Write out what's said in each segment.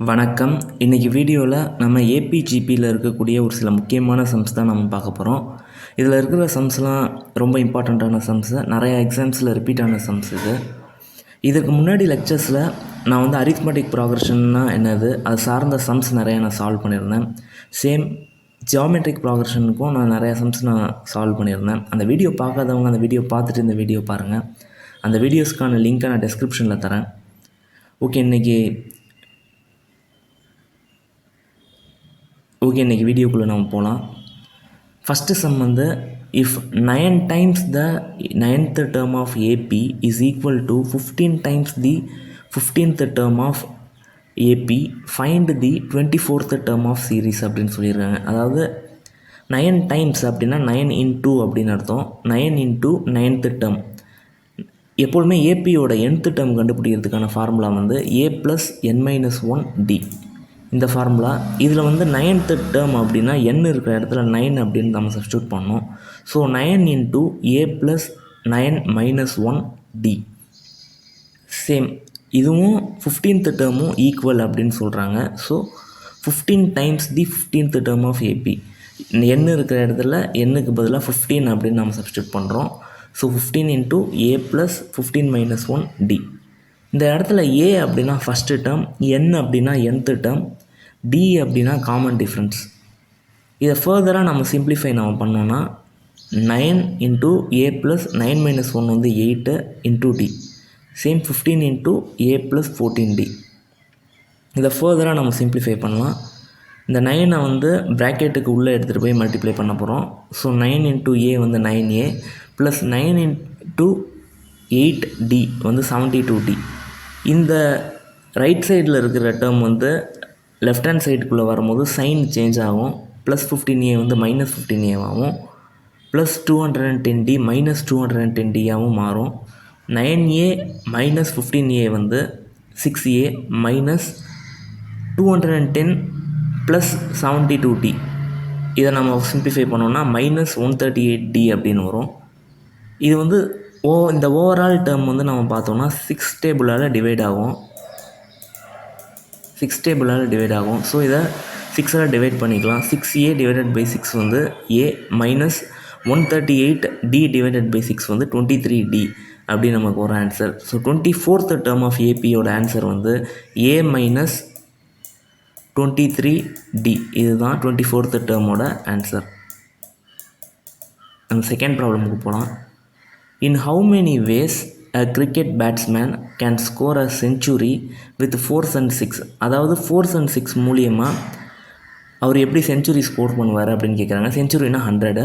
வணக்கம். இன்றைக்கி வீடியோவில் நம்ம ஏபிஜிபியில் இருக்கக்கூடிய ஒரு சில முக்கியமான சம்ஸ் தான் நம்ம பார்க்க போகிறோம். இதில் இருக்கிற சம்ஸ்லாம் ரொம்ப இம்பார்ட்டண்ட்டான சம்ஸு, நிறையா எக்ஸாம்ஸில் ரிப்பீட் ஆன சம்ஸ் இதுக்கு முன்னாடி லெக்சர்ஸில் நான் வந்து அரித்மெட்டிக் ப்ராக்ரெஷன்னா என்னது, அது சார்ந்த சம்ஸ் நிறையா நான் சால்வ் பண்ணியிருந்தேன். சேம் ஜியோமெட்ரிக் ப்ராக்ரெஷனுக்கும் நான் நிறையா சம்ஸ் நான் சால்வ் பண்ணியிருந்தேன். அந்த வீடியோ பார்க்காதவங்க அந்த வீடியோ பார்த்துட்டு இந்த வீடியோ பாருங்கள். அந்த வீடியோஸ்க்கான லிங்க்கை நான் டிஸ்கிரிப்ஷனில் தரேன். ஓகே, இன்றைக்கி வீடியோக்குள்ளே நம்ம போகலாம். ஃபஸ்ட்டு சம் வந்து if 9 times the 9th term of AP is equal to 15 times the 15th term of AP, find the 24th term of series அப்படின்னு சொல்லியிருக்காங்க. அதாவது 9 times அப்படின்னா 9 into அப்படின்னு அர்த்தம். 9 into 9th term. எப்பொழுதுமே ஏபியோட nth term கண்டுபிடிக்கிறதுக்கான ஃபார்முலா வந்து a + n-1d. இந்த formula இதில் வந்து 9th term அப்படின்னா n இருக்கிற இடத்துல 9 அப்படின்னு நம்ம சப்ஸ்டியூட் பண்ணோம். So 9 into a + 9-1d. Same இதுவும் 15th termும் ஈக்குவல் அப்படின்னு சொல்கிறாங்க. So 15 times the 15th term of AP. n இருக்கிற இடத்துல nக்கு பதிலாக 15 அப்படின்னு நம்ம சப்ஸ்டியூட் பண்ணுறோம். So 15 into a + 15-1d. இந்த இடத்துல a அப்படின்னா ஃபஸ்ட்டு டேர்ம், n அப்படின்னா nth டேர்ம், d அப்படின்னா காமன் டிஃப்ரென்ஸ். இதை ஃபர்தராக நம்ம சிம்ப்ளிஃபை நம்ம பண்ணோன்னா 9 into a + 9-1 வந்து 8 into d. Same 15 into a + 14d. இதை ஃபர்தராக நம்ம சிம்ப்ளிஃபை பண்ணலாம். இந்த 9 வந்து ப்ராக்கெட்டுக்கு உள்ளே எடுத்துகிட்டு போய் மல்டிப்ளை பண்ண போகிறோம். ஸோ 9 into a வந்து 9a + 9 into 8d வந்து 72d. இந்த ரைட் சைடில் இருக்கிற டேர்ம் வந்து லெஃப்ட் ஹேண்ட் சைடுக்குள்ளே வரும்போது சைன் சேஞ்ச் ஆகும். +15a வந்து -15a ஆகும். +210d -210d மாறும். 9a - 15a வந்து 6a -210 + 72d. இதை நம்ம சிம்ப்ளிஃபை பண்ணோன்னா -138d அப்படின்னு வரும். இது வந்து இந்த ஓவரால் டேர்ம் வந்து நம்ம பார்த்தோம்னா 6 டேபிளால் டிவைட் ஆகும். ஸோ இதை 6ஆல் டிவைட் பண்ணிக்கலாம். 6a / 6 வந்து a -138d / 6 வந்து 23d அப்படி நமக்கு ஒரு answer. So 24th term of APயோட ஆன்சர் வந்து a - 23d. இதுதான் 24th termோட ஆன்சர். நம்ம செகண்ட் ப்ராப்ளமுக்கு போகலாம். In how many ways a cricket batsman can score a century with 4s and 6? அதாவது 4s and 6 மூலியமாக அவர் எப்படி செஞ்சுரி ஸ்கோர் பண்ணுவார் அப்படின்னு கேட்குறாங்க. செஞ்சுரினா 100.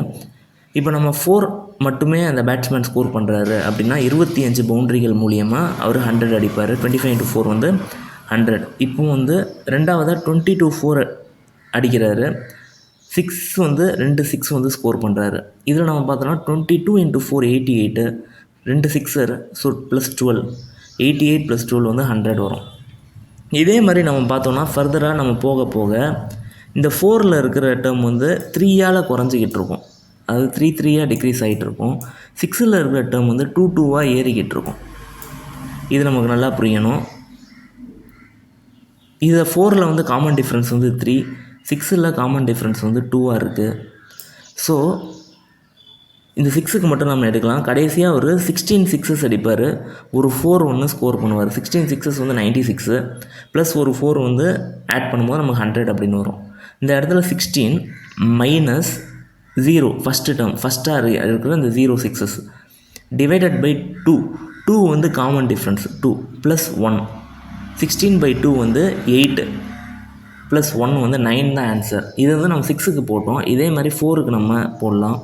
இப்போ நம்ம 4 மட்டுமே அந்த பேட்ஸ்மேன் ஸ்கோர் பண்ணுறாரு அப்படின்னா 25 பவுண்ட்ரிகள் மூலியமாக அவர் 100 அடிப்பார். 25 into 4 வந்து 100. இப்போ வந்து ரெண்டாவதாக 22-4 அடிக்கிறாரு. 6 வந்து 2 6 வந்து ஸ்கோர் பண்ணுறாரு. இதில் நம்ம பார்த்தோன்னா 22 into 4 88, 2 6, ஸோ +12, 88 + 12 வந்து 100 வரும். இதே மாதிரி நம்ம பார்த்தோன்னா ஃபர்தராக நம்ம போக போக இந்த 4ல் இருக்கிற டேர்ம் வந்து 3ஆல் குறைஞ்சிக்கிட்டு இருக்கும். அது 3-3ஆக டிக்ரீஸ் ஆகிட்டு இருக்கும். 6ல் இருக்கிற டேர்ம் வந்து 2-2ஆக ஏறிக்கிட்டு இருக்கும். இது நமக்கு நல்லா புரியணும். இதை 4ல் வந்து காமன் டிஃப்ரென்ஸ் வந்து 3, 6ல் காமன் டிஃப்ரென்ஸ் வந்து 2ஆக இருக்குது. ஸோ இந்த 6க்கு மட்டும் நம்ம எடுக்கலாம். கடைசியாக ஒரு 16 6s அடிப்பார். ஒரு 4 ஒன்று ஸ்கோர் பண்ணுவார். 16 6s வந்து 96 ப்ளஸ் ஒரு 4 வந்து ஆட் பண்ணும்போது நமக்கு 100 அப்படின்னு வரும். இந்த இடத்துல 16 - 0 ஃபஸ்ட்டு டேர்ம், ஃபஸ்ட்டாக இருக்கிற இந்த 0 6s டிவைடட் பை 2 வந்து காமன் டிஃப்ரென்ஸ் 2 + 1. 16/2 வந்து 8 + 1 வந்து 9 தான் ஆன்சர். இது வந்து நம்ம 6க்கு போட்டோம். இதே மாதிரி 4க்கு நம்ம போடலாம்.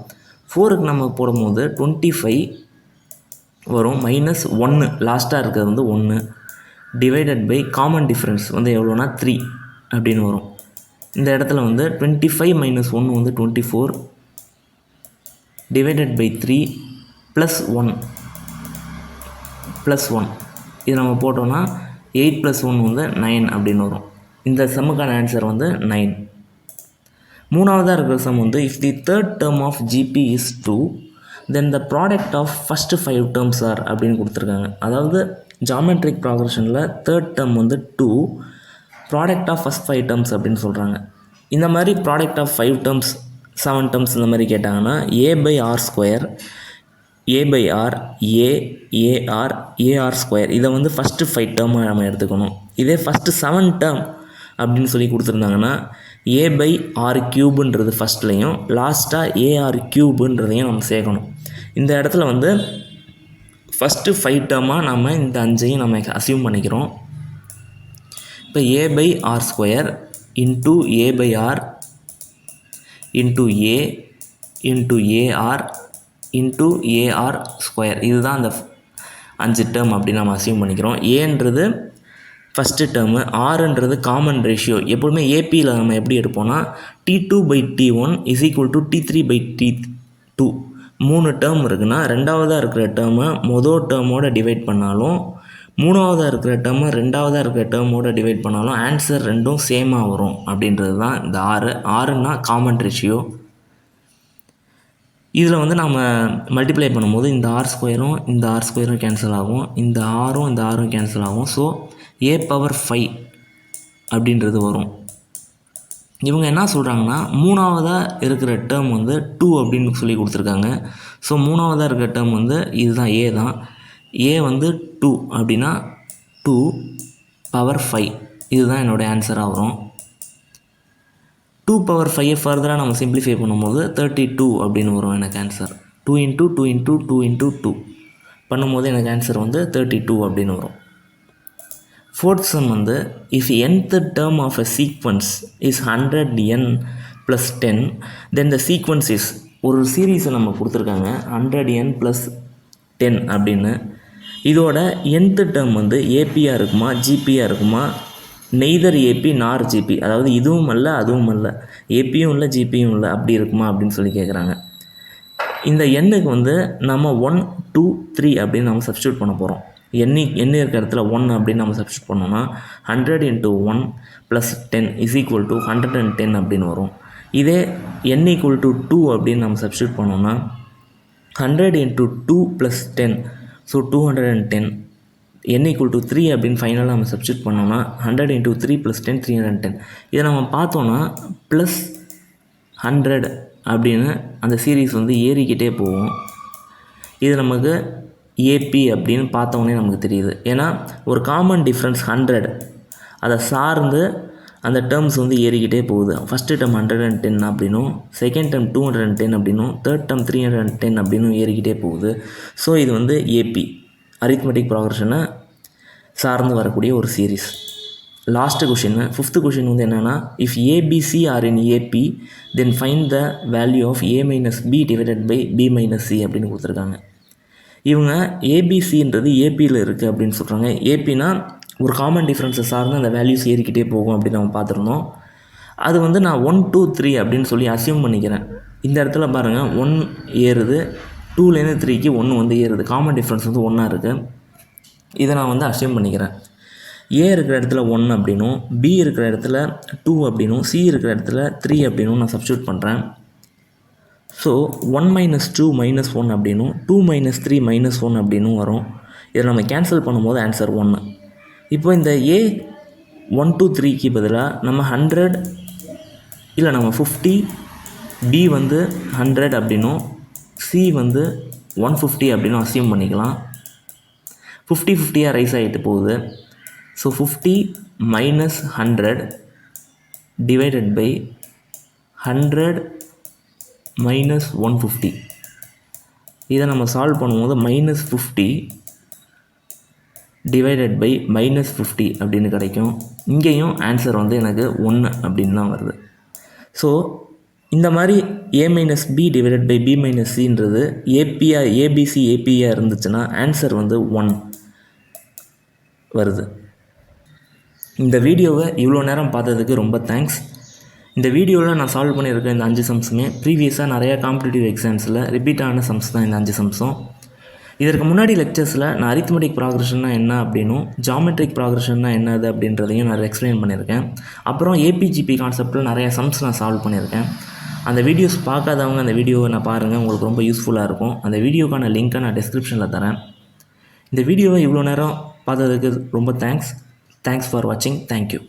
4க்கு நம்ம போடும்போது 25 வரும். -1 லாஸ்ட்டாக இருக்கிறது வந்து 1 டிவைடட் பை காமன் டிஃப்ரென்ஸ் வந்து எவ்வளோனா 3 அப்படின்னு வரும். இந்த இடத்துல வந்து 25 - 1 வந்து 24 டிவைடட் பை 3 + 1 இது நம்ம போட்டோன்னா 8 + 1 வந்து 9 அப்படின்னு வரும். இந்த சம்முக்கான ஆன்சர் வந்து 9. மூணாவதாக இருக்கிற சம் வந்து if the third term of GP is 2 then the product of first 5 terms are அப்படின்னு கொடுத்துருக்காங்க. அதாவது ஜாமெட்ரிக் ப்ராக்ரெஷனில் தேர்ட் டேர்ம் வந்து 2, ப்ராடக்ட் ஆஃப் ஃபஸ்ட் 5 டேர்ம்ஸ் அப்படின்னு சொல்கிறாங்க. இந்த மாதிரி ப்ராடக்ட் ஆஃப் 5 டேர்ம்ஸ் 7 டேர்ம்ஸ் இந்த மாதிரி கேட்டாங்கன்னா a/r², a/r, ar இதை வந்து ஃபஸ்ட்டு 5 டேர்மாக நம்ம எடுத்துக்கணும். இதே ஃபஸ்ட்டு 7 டேர்ம் அப்படின்னு சொல்லி கொடுத்துருந்தாங்கன்னா a/r³ ஃபஸ்ட்லேயும் லாஸ்ட்டாக ar³ நம்ம சேர்க்கணும். இந்த இடத்துல வந்து ஃபஸ்ட்டு 5 டேர்மாக நம்ம இந்த 5ஐயும் நம்ம அசியூம் பண்ணிக்கிறோம். இப்போ a/r² into a/r into a into ar into ar² இதுதான் அந்த 5 டேர்ம் அப்படின்னு நம்ம அசியூம் பண்ணிக்கிறோம். ஏன்றது ஃபஸ்ட்டு டேர்மு, ஆறுன்றது காமன் ரேஷியோ. எப்போதுமே ஏபியில் நம்ம எப்படி எடுப்போம்னா T2/T1 = T3/T2. 3 டேர்ம் இருக்குன்னா ரெண்டாவதாக இருக்கிற டேர்மை மொதல் டேர்மோடு டிவைட் பண்ணாலும், மூணாவதாக இருக்கிற டேர்மை ரெண்டாவதாக இருக்கிற டேர்மோடு டிவைட் பண்ணாலும் ஆன்சர் ரெண்டும் சேமாக வரும் அப்படின்றது தான் இந்த ஆறுன்னா காமன் ரேஷியோ. இதில் வந்து நம்ம மல்டிப்ளை பண்ணும்போது இந்த r² இந்த r² கேன்சல் ஆகும், இந்த ஆரும் இந்த ஆரும் கேன்சல் ஆகும். ஸோ a/5 அப்படின்றது வரும். இவங்க என்ன சொல்கிறாங்கன்னா மூணாவதாக இருக்கிற டேர்ம் வந்து 2 அப்படின்னு சொல்லி கொடுத்துருக்காங்க. ஸோ மூணாவதாக இருக்கிற டேர்ம் வந்து இதுதான் a தான். a வந்து 2 அப்படின்னா 2/5 இதுதான் என்னோடய ஆன்சராக வரும். 2/5 ஃபர்தராக நம்ம சிம்பிளிஃபை பண்ணும்போது 32 அப்படின்னு வரும் எனக்கு ஆன்சர். 2 × 2 × 2 × 2 பண்ணும்போது எனக்கு ஆன்சர் வந்து 32 அப்படின்னு வரும். ஃபோர்த் சம் வந்து இஃப் nth டேர்ம் ஆஃப் a sequence is 100n + 10 then the sequence is, ஒரு சீரீஸை நம்ம கொடுத்துருக்காங்க 100n + 10 அப்படின்னு. இதோட nth டேர்ம் வந்து ஏபியாக இருக்குமா ஜிபியாக இருக்குமா, நெய்தர் ஏபி நார் ஜிபி, அதாவது இதுவும் அல்ல அதுவும் அல்ல, ஏபியும் இல்லை ஜிபியும் இல்லை, அப்படி இருக்குமா அப்படின்னு சொல்லி கேட்குறாங்க. இந்த எண்ணுக்கு வந்து நம்ம 1 2 3 அப்படின்னு நம்ம சப்ஸ்டியூட் பண்ண போகிறோம். n இருக்கிற இடத்துல 1 அப்படின்னு நம்ம சப்ஸ்டியூட் பண்ணோம்னா 100 × 1 + 10 = 110 அப்படின்னு வரும். இதே n = 2 அப்படின்னு நம்ம சப்ஸ்டியூட் பண்ணோம்னா 100 × 2 + 10 ஸோ 210. n = 3 அப்படின்னு ஃபைனலாக நம்ம சப்ஸ்டியூட் பண்ணோம்னா 100 × 3 + 10 310. இதை நம்ம பார்த்தோன்னா +100 அப்படின்னு அந்த சீரீஸ் வந்து ஏறிக்கிட்டே போகும். இது நமக்கு ஏபி அப்படின்னு பார்த்தோன்னே நமக்கு தெரியுது. ஏன்னா ஒரு காமன் டிஃப்ரென்ஸ் 100 அதை சார்ந்து அந்த டேர்ம்ஸ் வந்து ஏறிக்கிட்டே போகுது. ஃபஸ்ட்டு டேர்ம் 110 அப்படின்னும், செகண்ட் டேர்ம் 210 அப்படின்னும், தேர்ட் டேர்ம் 310 அப்படின்னும் ஏறிக்கிட்டே போகுது. ஸோ இது வந்து ஏபி அரித்மெட்டிக் ப்ராக்ரஷனை சார்ந்து வரக்கூடிய ஒரு series. Last question, fifth question வந்து என்னென்னா if ABC are in AP then find the value of a - b / b - c அப்படின்னு கொடுத்துருக்காங்க. இவங்க ஏபிசின்றது ஏபியில் இருக்குது அப்படின்னு சொல்கிறாங்க. ஏபினா ஒரு காமன் டிஃப்ரென்ஸை சார்ந்து அந்த வேல்யூஸ் ஏறிக்கிட்டே போகும் அப்படின்னு நம்ம பார்த்துருந்தோம். அது வந்து நான் 1 2 3 அப்படின்னு சொல்லி அசியூம் பண்ணிக்கிறேன். இந்த இடத்துல பாருங்கள் 1 ஏறுது, 2லேருந்து 3க்கு 1 வந்து ஏறுது, காமன் டிஃப்ரென்ஸ் வந்து 1 இருக்குது. இதை நான் வந்து அசியூம் பண்ணிக்கிறேன். ஏ இருக்கிற இடத்துல 1 அப்படின்னும், பி இருக்கிற இடத்துல 2 அப்படின்னும், சி இருக்கிற இடத்துல 3 அப்படின்னும் நான் சப்ஸ்டியூட் பண்ணுறேன். ஸோ 1 - 2 - 1 அப்படின்னும், 2 - 3 - 1 அப்படின்னும் வரும். இதை நம்ம கேன்சல் பண்ணும்போது ஆன்சர் 1. இப்போ இந்த ஏ 1 2 3க்கு பதிலாக நம்ம 100 இல்லை நம்ம 50, பி வந்து 100 அப்படின்னும், சி வந்து 150 அப்படின்னும் அசியூம் பண்ணிக்கலாம். 50 50யாக ரைஸ் ஆகிட்டு போகுது. ஸோ 50 - 100 / 100 - 150. இதை நம்ம சால்வ் பண்ணும்போது -50 / -50 அப்படின்னு கிடைக்கும். இங்கேயும் ஆன்சர் வந்து எனக்கு 1 அப்படின்னு தான் வருது. ஸோ இந்த மாதிரி a - b / b - cன்றது ஏபியாக ஏபிசி ஏபியாக இருந்துச்சுன்னா ஆன்சர் வந்து 1 வருது. இந்த வீடியோவை இவ்வளோ நேரம் பார்த்ததுக்கு ரொம்ப தேங்க்ஸ். இந்த வீடியோவில் நான் சால்வ் பண்ணியிருக்க இந்த 5 சம்ஸுமே ப்ரீவியஸாக நிறையா காம்படிட்டிவ் எக்ஸாம்ஸில் ரிப்பீட்டான சம்ஸ் தான் இந்த 5 சம்ஸும். இதற்கு முன்னாடி லெக்சர்ஸில் நான் அரித்மெட்டிக் ப்ராக்ரஷன்னா என்ன அப்படின்னும், ஜியோமெட்ரிக் ப்ராக்ரஷன்னா என்னது அப்படின்றதையும் நான் எக்ஸ்பிளைன் பண்ணியிருக்கேன். அப்புறம் ஏபிஜிபி கான்செப்டில் நிறையா சம்ஸ் நான் சால்வ் பண்ணியிருக்கேன். அந்த வீடியோஸ் பார்க்காதவங்க அந்த வீடியோவை நான் பாருங்கள், உங்களுக்கு ரொம்ப யூஸ்ஃபுல்லாக இருக்கும். அந்த வீடியோக்கான லிங்க்கை நான் டிஸ்கிரிப்ஷனில் தரேன். இந்த வீடியோவை இவ்வளோ நேரம் பார்த்ததுக்கு ரொம்ப தேங்க்ஸ் ஃபார் வாட்சிங். தேங்க்யூ.